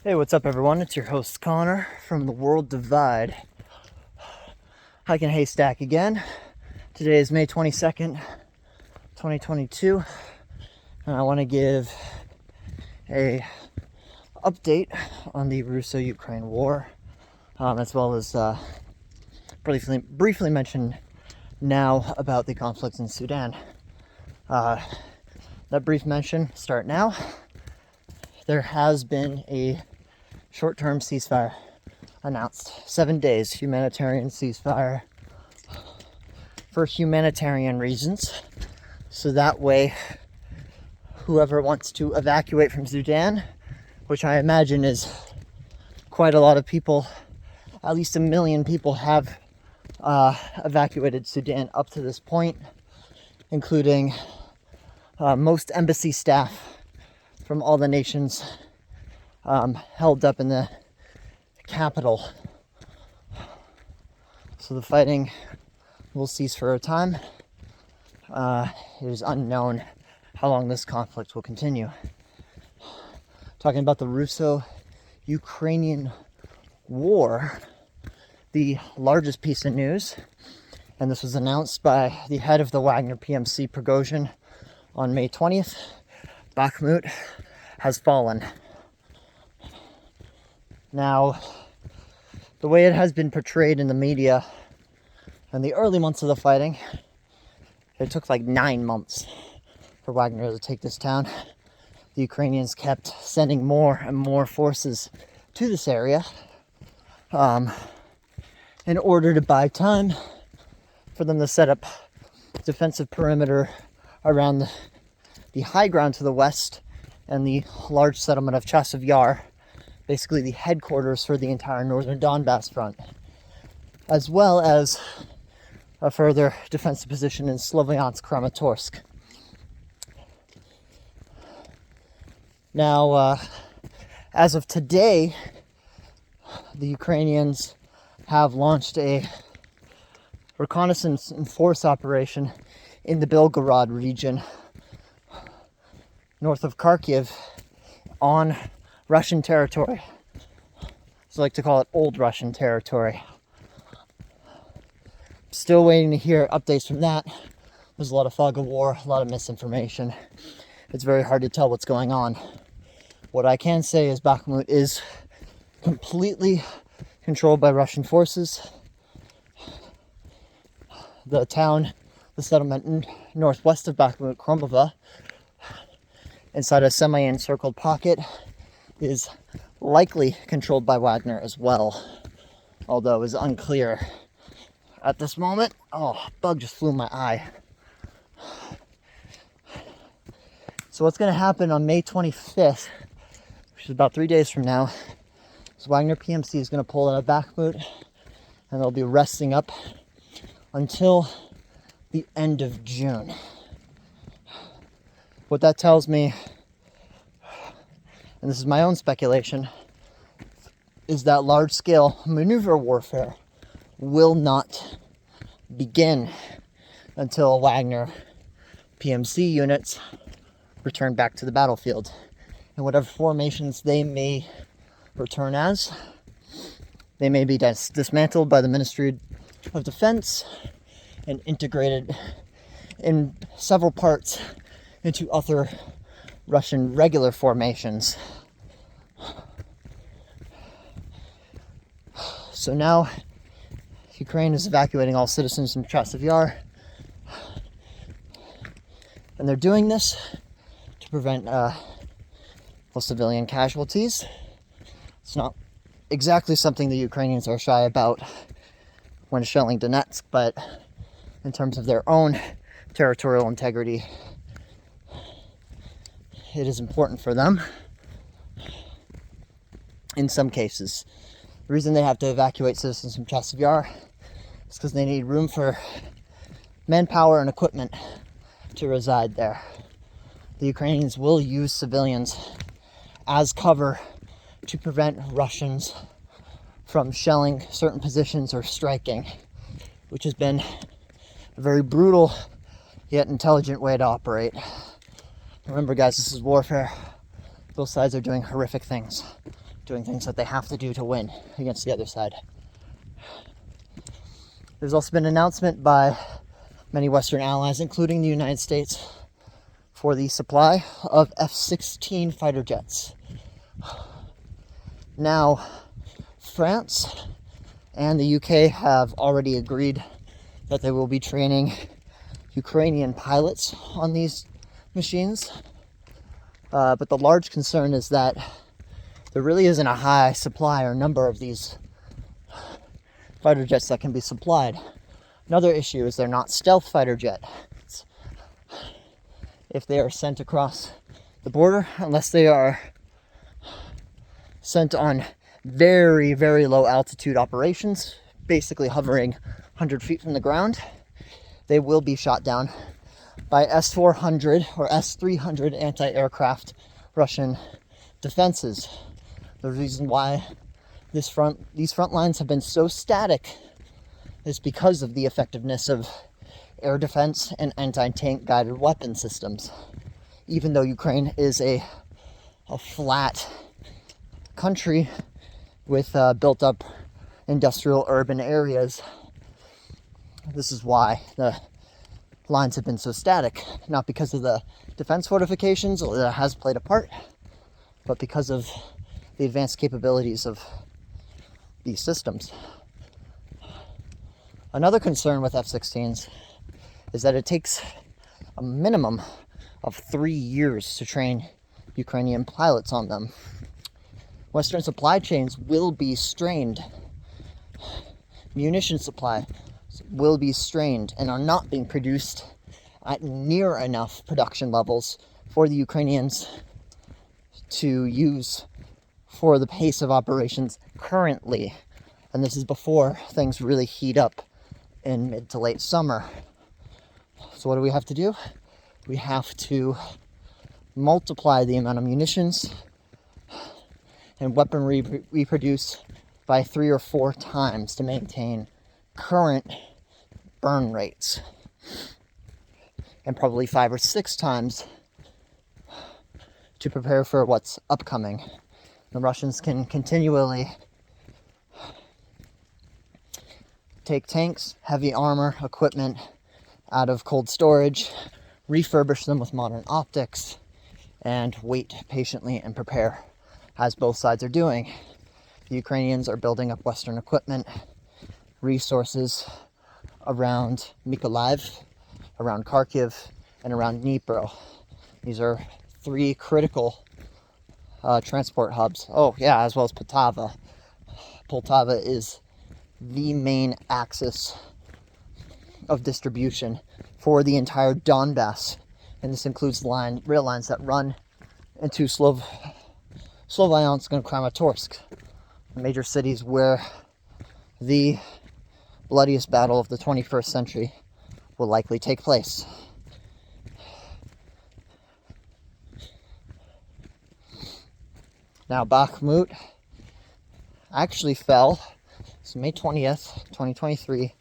Hey, what's up, everyone? It's your host Connor from the World Divide. Hiking Haystack again. Today is May 22nd, 2022, and I want to give a update on the Russo-Ukraine war, as well as briefly mention now about the conflicts in Sudan. That brief mention, start now. There has been a short-term ceasefire announced. 7 days humanitarian ceasefire for humanitarian reasons. So that way, whoever wants to evacuate from Sudan, which I imagine is quite a lot of people, at least 1 million people have evacuated Sudan up to this point, including most embassy staff from all the nations held up in the capital. So the fighting will cease for a time. It is unknown how long this conflict will continue. Talking about the Russo-Ukrainian war, the largest piece of news, and this was announced by the head of the Wagner PMC, Prigozhin, on May 20th, Bakhmut has fallen. Now, the way it has been portrayed in the media in the early months of the fighting, it took like 9 months for Wagner to take this town. The Ukrainians kept sending more and more forces to this area in order to buy time for them to set up defensive perimeter around the high ground to the west and the large settlement of Chasiv Yar, basically the headquarters for the entire northern Donbass front, as well as a further defensive position in Sloviansk-Kramatorsk. Now, as of today, the Ukrainians have launched a reconnaissance and force operation in the Belgorod region, north of Kharkiv, on Russian territory. So I like to call it old Russian territory. Still waiting to hear updates from that. There's a lot of fog of war, a lot of misinformation. It's very hard to tell what's going on. What I can say is Bakhmut is completely controlled by Russian forces. The town, the settlement northwest of Bakhmut, Kromova, inside a semi-encircled pocket, is likely controlled by Wagner as well, although it's unclear at this moment. Oh, bug just flew in my eye. So what's going to happen on May 25th, which is about 3 days from now, is Wagner PMC is going to pull out of Bakhmut, and they'll be resting up until the end of June. What that tells me, and this is my own speculation, is that large-scale maneuver warfare will not begin until Wagner PMC units return back to the battlefield. And whatever formations they may return as, they may be dismantled by the Ministry of Defense and integrated in several parts into other Russian regular formations. So now Ukraine is evacuating all citizens from Chasiv Yar, and they're doing this to prevent civilian casualties. It's not exactly something the Ukrainians are shy about when shelling Donetsk, but in terms of their own territorial integrity, it is important for them in some cases. The reason they have to evacuate citizens from Chasiv Yar is because they need room for manpower and equipment to reside there. The Ukrainians will use civilians as cover to prevent Russians from shelling certain positions or striking, which has been a very brutal yet intelligent way to operate. Remember, guys, this is warfare. Both sides are doing horrific things. doing things that they have to do to win against the other side. There's also been an announcement by many Western allies, including the United States, for the supply of F-16 fighter jets. Now, France and the UK have already agreed that they will be training Ukrainian pilots on these machines. But the large concern is that there really isn't a high supply or number of these fighter jets that can be supplied. Another issue is they're not stealth fighter jets. If they are sent across the border, unless they are sent on very, very low altitude operations, basically hovering 100 feet from the ground, they will be shot down by S-400 or S-300 anti-aircraft Russian defenses. The reason why these front lines have been so static is because of the effectiveness of air defense and anti-tank guided weapon systems. Even though Ukraine is a flat country with built up industrial urban areas, this is why the lines have been so static. Not because of the defense fortifications, although that has played a part, but because of the advanced capabilities of these systems. Another concern with F-16s is that it takes a minimum of 3 years to train Ukrainian pilots on them. Western supply chains will be strained. Munition supply will be strained and are not being produced at near enough production levels for the Ukrainians to use for the pace of operations currently. And this is before things really heat up in mid to late summer. So what do we have to do? We have to multiply the amount of munitions and weaponry we produce by 3 or 4 times to maintain current burn rates, and probably 5 or 6 times to prepare for what's upcoming. The Russians can continually take tanks, heavy armor, equipment out of cold storage, refurbish them with modern optics, and wait patiently and prepare, as both sides are doing. The Ukrainians are building up Western equipment, resources around Mykolaiv, around Kharkiv, and around Dnipro. These are 3 critical transport hubs. Oh yeah, as well as Poltava. Poltava is the main axis of distribution for the entire Donbass, and this includes rail lines that run into Sloviansk and Kramatorsk, major cities where the bloodiest battle of the 21st century will likely take place. Now, Bakhmut actually fell, so May 20th, 2023,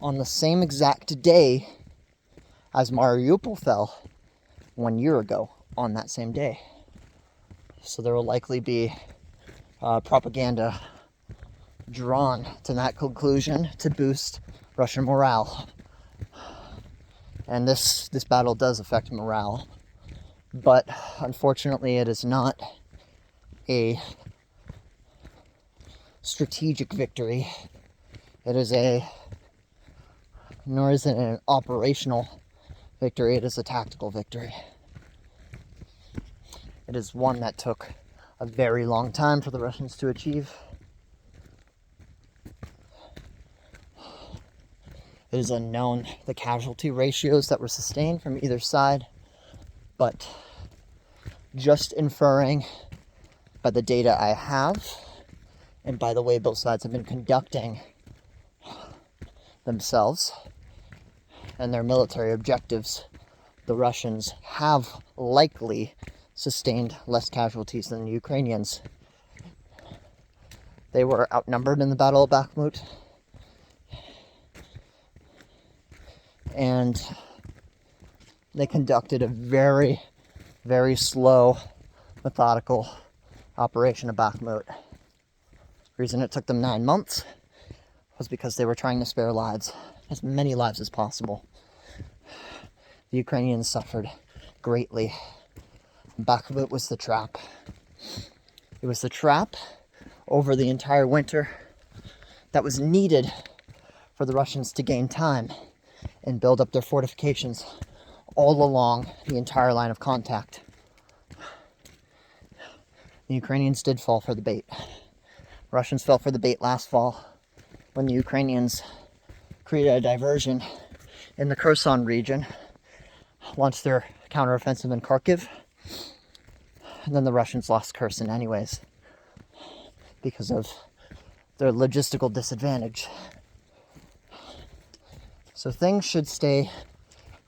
on the same exact day as Mariupol fell 1 year ago on that same day. So there will likely be propaganda drawn to that conclusion to boost Russian morale. And this battle does affect morale, but unfortunately it is not a strategic victory. Nor is it an operational victory, it is a tactical victory. It is one that took a very long time for the Russians to achieve. It is unknown the casualty ratios that were sustained from either side, but just inferring by the data I have, and by the way both sides have been conducting themselves and their military objectives, the Russians have likely sustained less casualties than the Ukrainians. They were outnumbered in the Battle of Bakhmut, and they conducted a very, very slow, methodical operation of Bakhmut. The reason it took them 9 months was because they were trying to spare lives, as many lives as possible. The Ukrainians suffered greatly. Bakhmut was the trap. It was the trap over the entire winter that was needed for the Russians to gain time and build up their fortifications all along the entire line of contact. The Ukrainians did fall for the bait. Russians fell for the bait last fall when the Ukrainians created a diversion in the Kherson region, launched their counteroffensive in Kharkiv, and then the Russians lost Kherson anyways because of their logistical disadvantage. So things should stay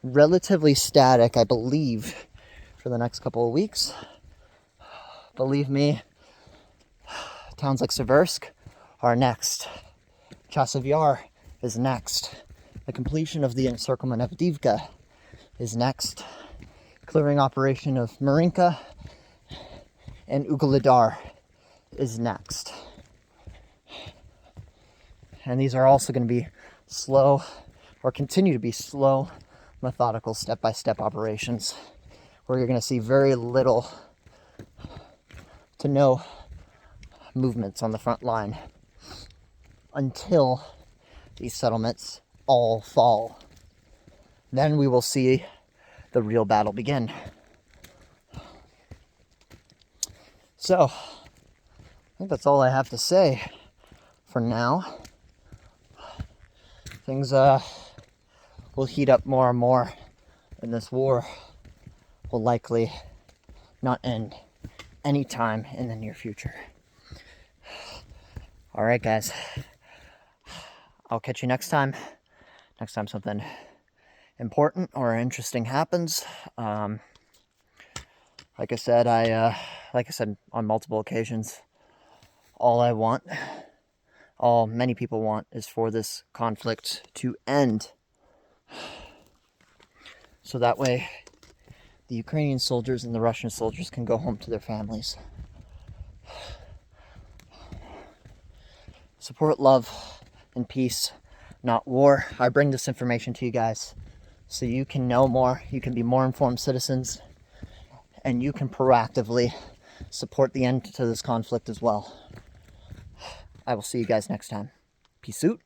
relatively static, I believe, for the next couple of weeks. Believe me, towns like Seversk are next. Chasiv Yar is next. The completion of the encirclement of Avdiivka is next. Clearing operation of Marinka and Ugledar is next. And these are also going to be slow, or continue to be slow, methodical, step-by-step operations where you're going to see very little to no movements on the front line until these settlements all fall. Then we will see the real battle begin. So, I think that's all I have to say for now. Things will heat up more and more, and this war will likely not end anytime in the near future. All right, guys. I'll catch you next time. Next time something important or interesting happens. Like I said on multiple occasions, all many people want is for this conflict to end. So that way the Ukrainian soldiers and the Russian soldiers can go home to their families. Support love and peace, not war. I bring this information to you guys so you can know more, you can be more informed citizens, and you can proactively support the end to this conflict as well. I will see you guys next time. Peace out.